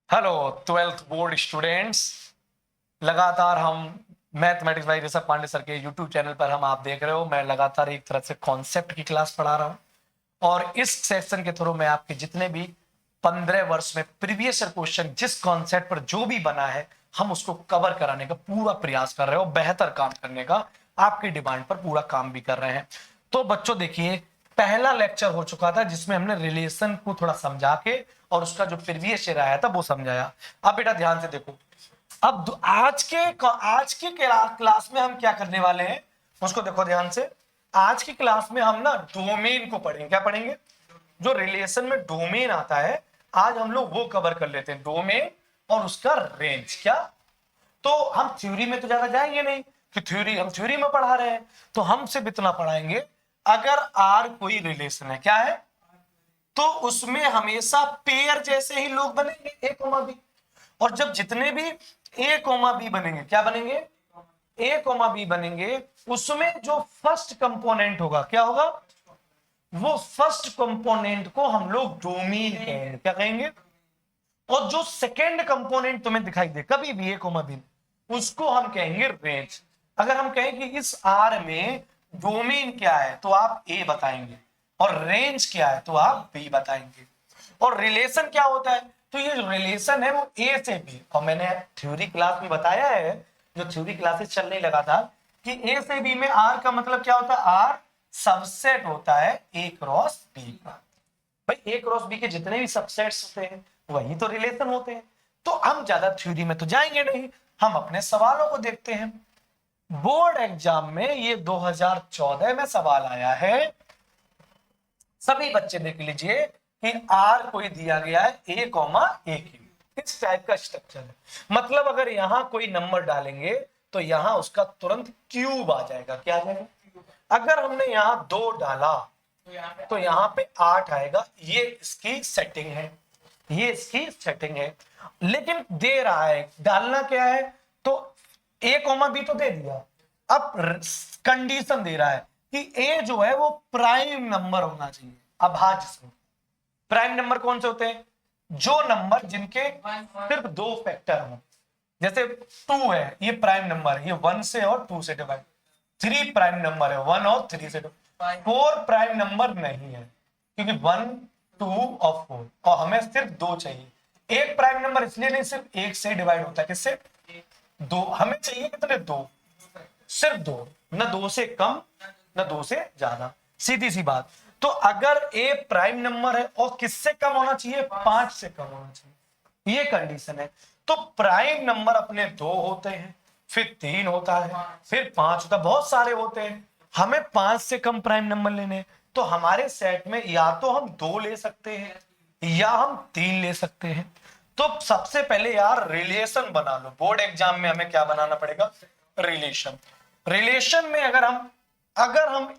Hello twelfth board students. लगातार हम mathematics by Rishabh Pandey sir के यूट्यूब चैनल पर हम आप देख रहे हो, मैं लगातार एक तरह से कॉन्सेप्ट की क्लास पढ़ा रहा हूँ और इस सेशन के थ्रू मैं आपके जितने भी 15 वर्ष में प्रीवियस क्वेश्चन जिस कॉन्सेप्ट पर जो भी बना है हम उसको कवर कराने का पूरा प्रयास कर रहे हो, बेहतर काम करने का आपकी डिमांड पर पूरा काम भी कर रहे हैं। तो बच्चों देखिए, पहला लेक्चर हो चुका था जिसमें हमने रिलेशन को थोड़ा समझा के और उसका जो प्रीवियस ईयर आया था वो समझाया। अब बेटा ध्यान से देखो, अब आज के क्लास में हम क्या करने वाले हैं उसको देखो ध्यान से। आज की क्लास में हम ना डोमेन को पढ़ेंगे। क्या पढ़ेंगे? जो रिलेशन में डोमेन आता है आज हम लोग वो कवर कर लेते हैं, डोमेन और उसका रेंज। क्या? तो हम थ्योरी में तो ज्यादा जाएंगे नहीं कि हम थ्योरी में पढ़ा रहे हैं, तो हम सिर्फ इतना पढ़ाएंगे अगर आर कोई रिलेशन है, क्या है, तो उसमें हमेशा पेयर जैसे ही लोग बनेंगे, ए कोमा बी। और जब जितने भी ए कोमा बी बनेंगे, क्या बनेंगे, ए कोमा बी बनेंगे, उसमें जो फर्स्ट कंपोनेंट होगा क्या होगा, वो फर्स्ट कंपोनेंट को हम लोग डोमेन कहेंगे। क्या कहेंगे? और जो सेकेंड कंपोनेंट तुम्हें दिखाई दे कभी भी ए कोमा बी, उसको हम कहेंगे रेंज। अगर हम कहें कि इस आर में डोमेन क्या है तो आप ए बताएंगे और रेंज क्या है तो आप बी बताएंगे। और रिलेशन क्या होता है, तो ये जो रिलेशन है वो ए से बी, और मैंने थ्योरी क्लास में बताया है, जो थ्योरी क्लासेस चलने लगा था, कि ए से बी में आर का मतलब क्या होता है, आर सबसेट होता है ए क्रॉस बी का। भाई ए क्रॉस बी के जितने भी सबसेट्स होते हैं वही तो रिलेशन होते हैं। तो हम ज्यादा थ्योरी में तो जाएंगे नहीं, हम अपने सवालों को देखते हैं। बोर्ड एग्जाम में ये 2014 में सवाल आया है, सभी बच्चे देख लीजिए कि आर कोई दिया गया है ए कॉमा ए क्यू, इस टाइप का स्ट्रक्चर है। मतलब अगर यहां कोई नंबर डालेंगे तो यहां उसका तुरंत क्यूब आ जाएगा। क्या आ जाएगा? अगर हमने यहां 2 डाला तो यहाँ पे 8 आएगा। ये इसकी सेटिंग है, ये इसकी सेटिंग है। लेकिन दे रहा है, डालना क्या है, तो ए कोमा बी तो दे दिया, अब कंडीशन दे रहा है कि ए जो है वो प्राइम नंबर होना चाहिए, अभाज्य से। प्राइम नंबर कौन से होते हैं? जो नंबर जिनके सिर्फ 2 फैक्टर हो, जैसे 2 है, ये प्राइम नंबर है, ये 1 से और 2 से डिवाइड। 3 प्राइम नंबर है, 1 और 3 से डिवाइड। 4 प्राइम नंबर नहीं है क्योंकि 1, 2 और 4, और हमें सिर्फ 2 चाहिए। एक प्राइम नंबर इसलिए नहीं, सिर्फ एक से डिवाइड होता है, किससे? 2। हमें चाहिए कितने? 2, सिर्फ 2, न 2 से कम न 2 से ज्यादा, सीधी सी बात। तो अगर ए प्राइम नंबर है और किससे कम होना चाहिए? 5 से कम होना चाहिए, ये कंडीशन है। तो प्राइम नंबर अपने 2 होते हैं, फिर 3 होता है, फिर 5 होता है, बहुत सारे होते हैं। हमें 5 से कम प्राइम नंबर लेने, तो हमारे सेट में या तो हम 2 ले सकते हैं या हम 3 ले सकते हैं। तो सबसे पहले यार रिलेशन बना लो। बोर्ड एग्जाम में हमें क्या बनाना पड़ेगा? रिलेशन। रिलेशन में अगर हम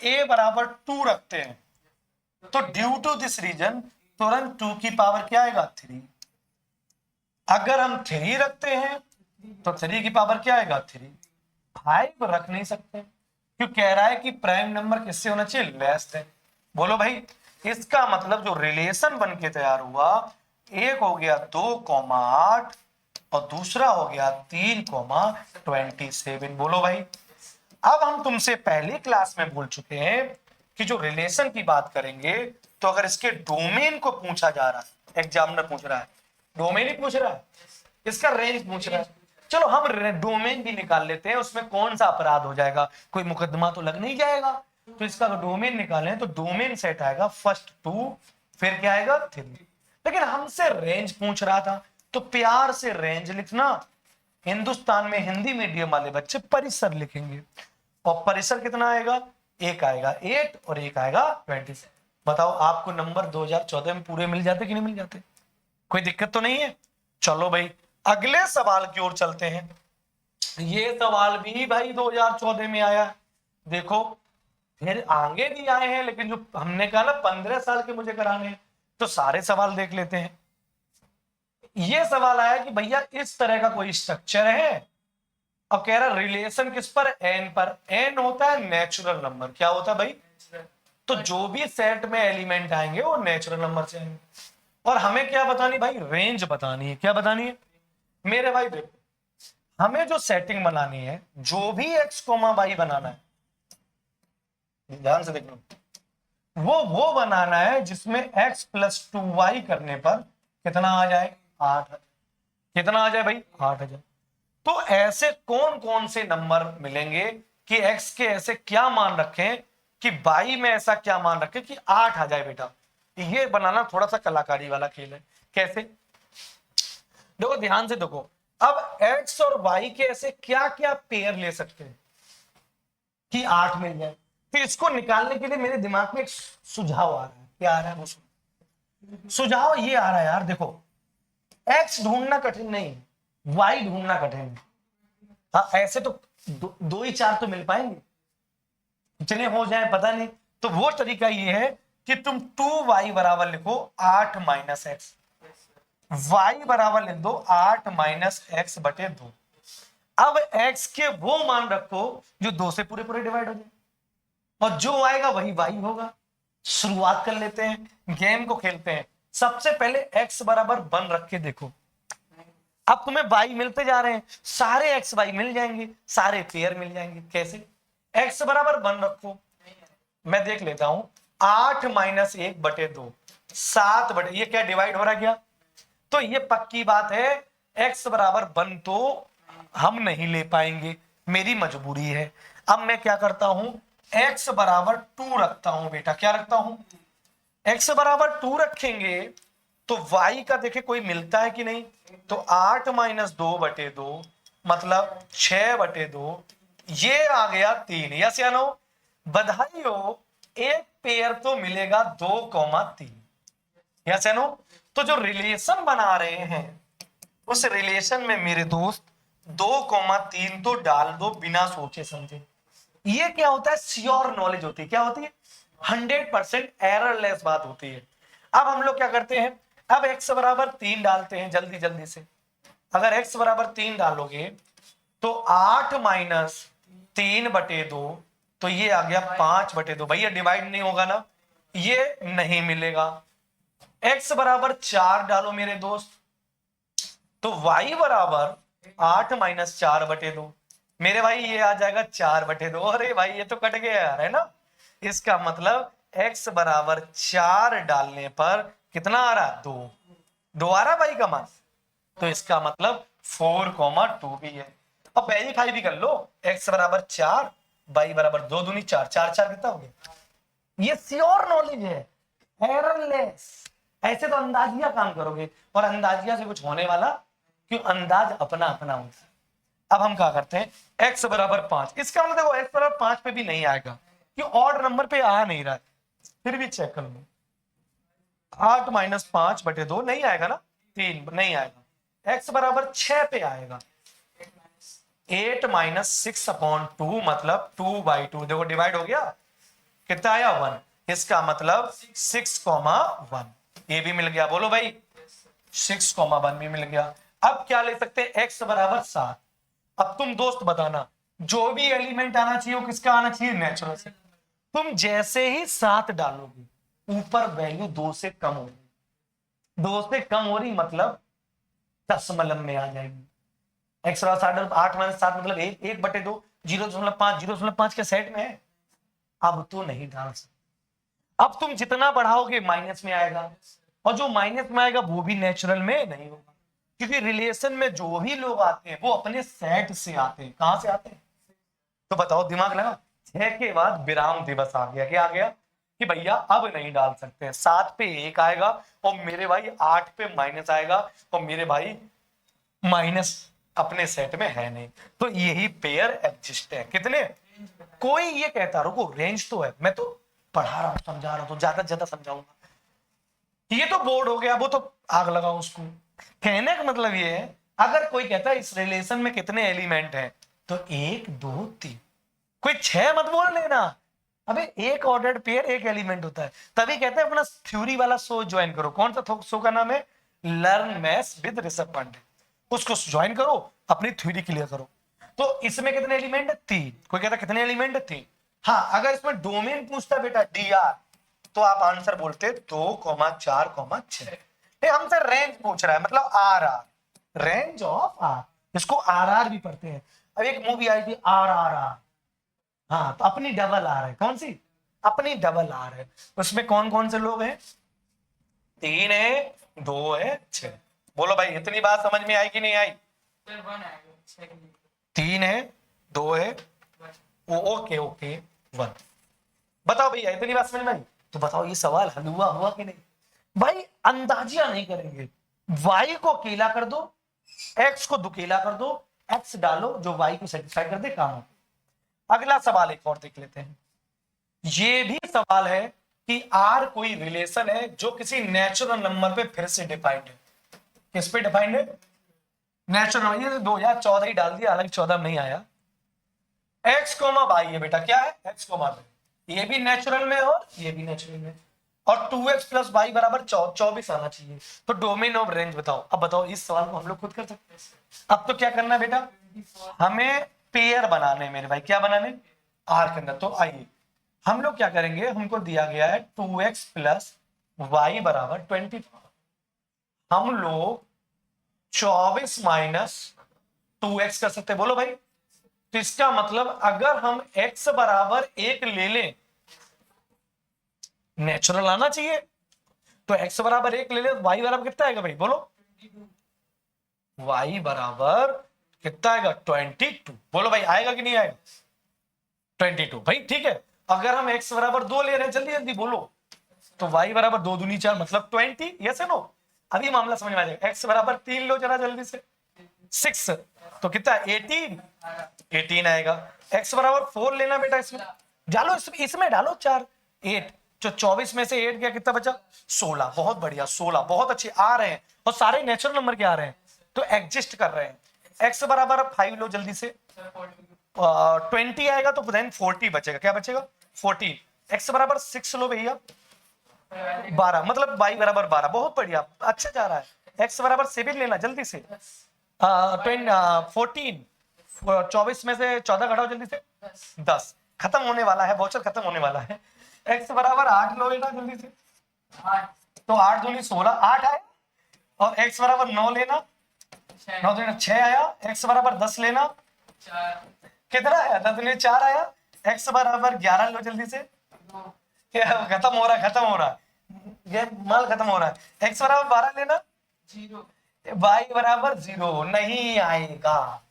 a बराबर 2 रखते हैं तो ड्यू टू दिस रीजन तुरंत 2 की पावर क्या आएगा? 3। अगर हम 3 रखते हैं तो 3 की पावर क्या आएगा? 3। 5 रख नहीं सकते क्यों? कह रहा है कि प्राइम नंबर किससे होना चाहिए? Less than. बोलो भाई, इसका मतलब जो रिलेशन बन के तैयार हुआ, एक हो गया 2,8 और दूसरा हो गया 3,27। बोलो भाई, अब हम तुमसे पहली क्लास में बोल चुके हैं कि जो रिलेशन की बात करेंगे तो अगर इसके डोमेन को पूछा जा रहा है, एग्जामिनर पूछ रहा है, डोमेन ही पूछ रहा है, इसका रेंज पूछ रहा है, चलो हम डोमेन भी निकाल लेते हैं, उसमें कौन सा अपराध हो जाएगा, कोई मुकदमा तो लग नहीं जाएगा। तो इसका डोमेन निकालें तो डोमेन सेट आएगा फर्स्ट 2, फिर क्या आएगा? 3। लेकिन हमसे रेंज पूछ रहा था तो प्यार से रेंज लिखना। हिंदुस्तान में हिंदी मीडियम वाले बच्चे परिसर लिखेंगे, और परिसर कितना आएगा? एक आएगा 8 और एक आएगा 20। बताओ आपको नंबर 2014 में पूरे मिल जाते कि नहीं मिल जाते? कोई दिक्कत तो नहीं है? चलो भाई अगले सवाल की ओर चलते हैं। ये सवाल भी भाई 2014 में आया, देखो फिर आगे भी आए हैं, लेकिन जो हमने कहा ना 15 साल के मुझे कराने हैं, तो सारे सवाल देख लेते हैं। ये सवाल आया कि भैया इस तरह का कोई स्ट्रक्चर है और कह रहा रिलेशन किस पर? एन पर। एन होता है नेचुरल नंबर। क्या होता है भाई? तो जो भी सेट में एलिमेंट आएंगे वो नेचुरल नंबर से आएंगे। और हमें क्या बतानी भाई, रेंज बतानी है। क्या बतानी है मेरे भाई, देखो हमें जो सेटिंग बनानी है, जो भी x कोमा वाई बनाना है, ध्यान से देखना, वो बनाना है जिसमें x प्लस 2y करने पर कितना आ जाए, 8। कितना आ जाए भाई, 8,000। तो ऐसे कौन कौन से नंबर मिलेंगे कि x के ऐसे क्या मान रखें कि y में ऐसा क्या मान रखें कि 8 आ जाए बेटा। ये बनाना थोड़ा सा कलाकारी वाला खेल है। कैसे, देखो ध्यान से देखो, अब x और y के ऐसे क्या क्या पेयर ले सकते हैं कि 8 मिल जाए। तो इसको निकालने के लिए मेरे दिमाग में एक सुझाव आ रहा है। क्या आ रहा है वो सुझाव ये आ रहा है यार, देखो x ढूंढना कठिन नहीं, y ढूंढना कठिन है। हाँ ऐसे तो दो ही चार तो मिल पाएंगे, कितने हो जाए पता नहीं। तो वो तरीका ये है कि तुम 2y बराबर लिखो 8 माइनस एक्स, y बराबर लिख दो 8 माइनस एक्स बटे 2। अब x के वो मान रखो जो 2 से पूरे पूरे डिवाइड हो जाए, और जो आएगा वही y होगा। शुरुआत कर लेते हैं, गेम को खेलते हैं। सबसे पहले x बराबर 1 रख के देखो, अब तुम्हें y मिलते जा रहे हैं, सारे x y मिल जाएंगे, सारे पेयर मिल जाएंगे। कैसे, x बराबर 1 रखो, मैं देख लेता हूं, 8 माइनस 1 बटे 2, 7 बटे, ये क्या डिवाइड हो रहा है क्या, तो ये पक्की बात है x बराबर 1 तो हम नहीं ले पाएंगे, मेरी मजबूरी है। अब मैं क्या करता हूं, x बराबर 2 रखता हूं बेटा। क्या रखता हूं, x बराबर 2 रखेंगे तो y का देखे कोई मिलता है कि नहीं, तो 8 माइनस 2 बटे 2 मतलब 6 बटे 2, ये आ गया 3। यस या नो, बधाई हो, एक पेयर तो मिलेगा 2,3। यस या नो, तो जो रिलेशन बना रहे हैं उस रिलेशन में मेरे दोस्त 2,3 तो डाल दो बिना सोचे समझे। ये क्या होता है, श्योर नॉलेज होती है। क्या होती है, 100% एररलेस बात होती है। अब हम लोग क्या करते हैं, अब x बराबर 3 डालते हैं जल्दी जल्दी से। अगर x बराबर 3 डालोगे तो 8 माइनस 3 बटे 2, तो ये आ गया 5 बटे 2। भैया डिवाइड नहीं होगा ना, ये नहीं मिलेगा। x बराबर 4 डालो मेरे दोस्त, तो y बराबर 8 माइनस 4 बटे 2, मेरे भाई ये आ जाएगा 4 बटे 2। अरे भाई ये तो कट गया यार, है ना। इसका मतलब x बराबर 4 डालने पर कितना आ रहा, 2 आ रहा भाई का मान। तो इसका मतलब 4,2 भी है। अब वेरीफाई भी कर लो, x बराबर 4, y बराबर 2 दूनी 4, 4 4 कितना हो गया। ये श्योर नॉलेज है, एररलेस। ऐसे तो अंदाजिया काम करोगे, और अंदाजिया से कुछ होने वाला क्यों, अंदाज अपना अपना होता। अब हम क्या करते हैं, x बराबर 5, इसका मतलब देखो x बराबर 5 पे भी नहीं आएगा, कि ऑड नंबर पे आ नहीं रहा है। फिर भी चेक कर लो, 8 माइनस 5 बटे 2 नहीं आएगा ना, 3 नहीं आएगा। x बराबर 6 पे आएगा, 8 माइनस 6 अपॉन 2 मतलब 2/2। देखो डिवाइड हो गया, कितना आया 1। इसका मतलब 6,1, ये भी मिल गया। बोलो भाई 6,1 भी मिल गया। अब क्या ले सकते हैं, x बराबर 7। अब तुम दोस्त बताना, जो भी एलिमेंट आना चाहिए वो किसका आना चाहिए, नेचुरल से। तुम जैसे ही 7 डालोगे ऊपर वैल्यू 2 से कम हो रही, 2 से कम हो रही मतलब दशमलव में आ जाएगी। x बराबर 7, 8 माइनस 7 मतलब 1 बटे 2, 0.5, 0.5 के सेट में है। अब तो नहीं डाल सकते, अब तुम जितना बढ़ाओगे माइनस में आएगा, और जो माइनस में आएगा वो भी नेचुरल में नहीं होगा, क्योंकि रिलेशन में जो भी लोग आते हैं वो अपने सेट से आते हैं। कहां से आते हैं, तो बताओ, दिमाग लगा। 6 के बाद विराम दिवस आ गया। क्या आ गया, कि भैया अब नहीं डाल सकते। 7 पे 1 आएगा, और मेरे भाई 8 पे माइनस आएगा, और मेरे भाई माइनस अपने सेट में है नहीं। तो यही पेयर एग्जिस्ट है। कितने, कोई ये कहता, रुको रेंज तो है, मैं तो पढ़ा रहा हूं समझा रहा हूं, तो ज्यादा से ज्यादा समझाऊंगा। ये तो बोर्ड हो गया, वो तो आग लगाओ उसको। कहने का मतलब ये है, अगर कोई कहता है इस रिलेशन में कितने एलिमेंट हैं, तो 1 2 3, कोई 6 मत बोल लेना। अबे एक ऑर्डर्ड पेयर एक एलिमेंट होता है। तभी कहते हैं अपना थ्योरी वाला शो ज्वाइन करो। कौन सा शो का नाम है, learn maths with Rishabh Pandey. उसको ज्वाइन करो, अपनी थ्योरी क्लियर करो। तो इसमें कितने एलिमेंट है, 3। कोई कहता कितने एलिमेंट है, 3। हाँ अगर इसमें डोमेन पूछता बेटा DR, तो आप आंसर बोलते 2,4,6। ये हमसे रेंज पूछ रहा है, मतलब R R, range of R, इसको आर आर भी पढ़ते हैं। अब एक मूवी आई थी आर आर आर, हाँ तो अपनी डबल आर है, कौन सी? अपनी डबल आर है। उसमें कौन कौन से लोग हैं? 3 है, 2 है, 6। बोलो भाई इतनी बात समझ में आई कि नहीं आई? 3 है, 2 है, ओके ओके 1। बताओ भैया इतनी बात समझ में आई? तो बताओ ये सवाल हल हुआ कि नहीं? भाई अंदाजिया नहीं करेंगे, y को अकेला कर दो, x को दुकेला कर दो, x डालो जो y को सेटिस्फाई कर दे, काम हो। अगला सवाल एक और देख लेते हैं। ये भी सवाल है कि r कोई रिलेशन है जो किसी नेचुरल नंबर पे फिर से डिफाइंड है। किस पे डिफाइंड है? Natural number. ये 2014 ही डाल दिया, हालांकि 14 में नहीं आया। x कोमा y है बेटा, क्या है? x कोमा y, ये भी नेचुरल में और ये भी नेचुरल में, और 2x प्लस y बराबर 24 आना चाहिए। तो डोमेन ऑफ रेंज बताओ। अब बताओ इस सवाल को हम लोग खुद कर सकते हैं। अब तो क्या करना है बेटा, हमें पेयर बनाने, मेरे भाई क्या बनाने? आर के अंदर। तो आइए हम लोग क्या करेंगे, हमको दिया गया है 2x प्लस y बराबर 20, हम लोग 24 माइनस 2x कर सकते हैं। बोलो भाई, तो इसका मतलब अगर हम x बराबर 1 ले लें, नेचुरल आना चाहिए, तो x बराबर 1 ले ले, y बराबर कितना आएगा भाई? बोलो, y बराबर कितना आएगा? 22। बोलो भाई आएगा कि नहीं आएगा? 22 भाई ठीक है। अगर हम x बराबर 2 ले रहे हैं, जल्दी जल्दी बोलो, तो y बराबर 2 दूनी 4 मतलब 20। यस है नो? अभी मामला समझ में आ जाएगा। x बराबर 3 लो जरा जल्दी से, 6 तो कितना? 18 आएगा। x बराबर 4 लेना बेटा, इसमें डालो, इसमें डालो 4, 8, जो 24 में से 8 गया, कितना बचा? 16। बहुत बढ़िया, 16 बहुत अच्छे आ रहे हैं, और सारे नेचुरल नंबर के आ रहे हैं, तो एग्जिस्ट कर रहे हैं। x बराबर 5 लो जल्दी से, 20 आएगा, तो देन 40 बचेगा। क्या बचेगा? 40। x बराबर 6 लो भैया, 12, मतलब y बराबर 12। बहुत बढ़िया, अच्छा जा रहा है। x बराबर 7 लेना जल्दी से, 14, 24 में से 14 घटाओ जल्दी से, 10। खत्म होने वाला है, वोचर खत्म होने वाला है। x बराबर 8 लो बेटा जल्दी से, तो 8 दूनी 16, 8 आया। और x बराबर 9 लेना, 9 दूनी 6 आया। x बराबर 10 लेना, कितना आया? 10 दूनी 4 आया। x बराबर 11 लो जल्दी से, खत्म हो रहा है, ये माल खत्म हो रहा है। x बराबर 12 लेना, 0। y बराबर 0 नहीं आएगा।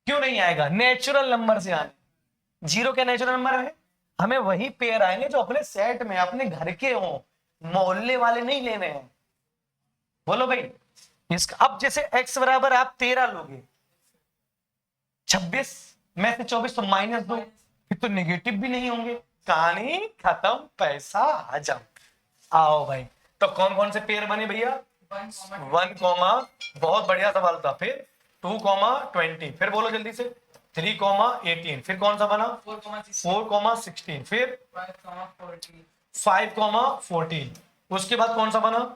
क्यों नहीं आएगा? नेचुरल नंबर से आने। 0 क्या नेचुरल नंबर है? हमें वही पेयर आएंगे जो अपने सेट में, अपने घर के हों, मोहल्ले वाले नहीं लेने हैं। बोलो भाई इसका। अब जैसे x बराबर आप 13 लोगे, 26 में से 24 तो -2, फिर तो नेगेटिव भी नहीं होंगे। कहानी खत्म, पैसा हजम। आओ भाई, तो कौन कौन से पेयर बने भैया? 1, बहुत बढ़िया सवाल था। फिर 2, 20, फिर बोलो जल्दी से, 3, 18, फिर कौन सा बना? 4, 16, फिर 5, 14, उसके बाद कौन सा बना?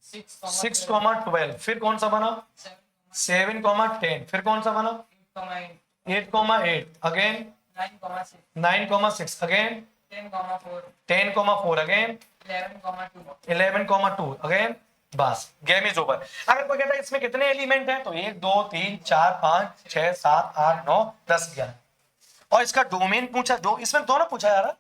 6, 12, फिर कौन सा बना? 7, 10, फिर कौन सा बना? 8, 8, अगेन 9, 6, अगेन 10, 4, अगेन 11, 2, अगेन। बस गेम इज ओवर। अगर कोई कहता है इसमें कितने एलिमेंट हैं, तो 1, 2, 3, 4, 5, 6, 7, 8, 9, 10, 11। और इसका डोमेन पूछा, दो इसमें दोनों पूछा जा रहा,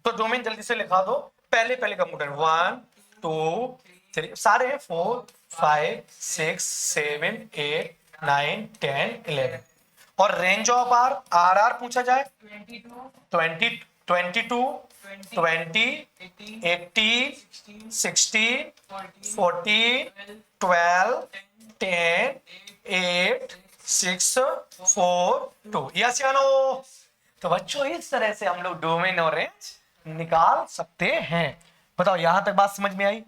तो डोमेन जल्दी से लिखा दो। पहले कंप्यूटर 1, 2, 3 सारे हैं, 4, 5, 6, 7, 8, 9, 10, 11। और रेंज ऑफ आर आर पूछा जाए, 22, 20, 80, 16, 14, 12, 10, 8, 6, 4, 2। यस या नो? तो बच्चों इस तरह से हम लोग डोमेन और रेंज निकाल सकते हैं। बताओ यहां तक बात समझ में आई?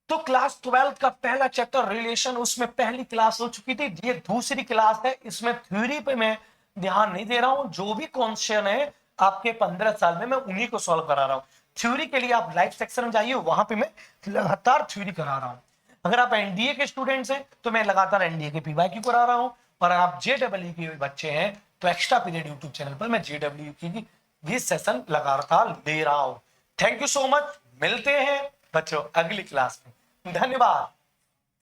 तो क्लास 12 का पहला चैप्टर रिलेशन, उसमें पहली क्लास हो चुकी थी, ये दूसरी क्लास है। इसमें थ्योरी पे मैं ध्यान नहीं दे रहा हूं, जो भी क्वेश्चन है आपके 15 साल में मैं उन्हीं को सॉल्व करा रहा हूं। थ्योरी के लिए आप लाइव सेक्शन में जाइए, वहां पे मैं लगातार थ्योरी करा रहा हूं। अगर आप एनडीए के स्टूडेंट्स हैं तो मैं लगातार एनडीए के पीवाईक्यू करा रहा हूं, और आप जेडब्ल्यू के बच्चे हैं तो एक्स्ट्रा पीरियड यूट्यूब चैनल पर मैं जेडब्ल्यू की भी सेशन लगातार दे रहा हूं। थैंक यू सो मच, मिलते हैं बच्चों अगली क्लास में। धन्यवाद।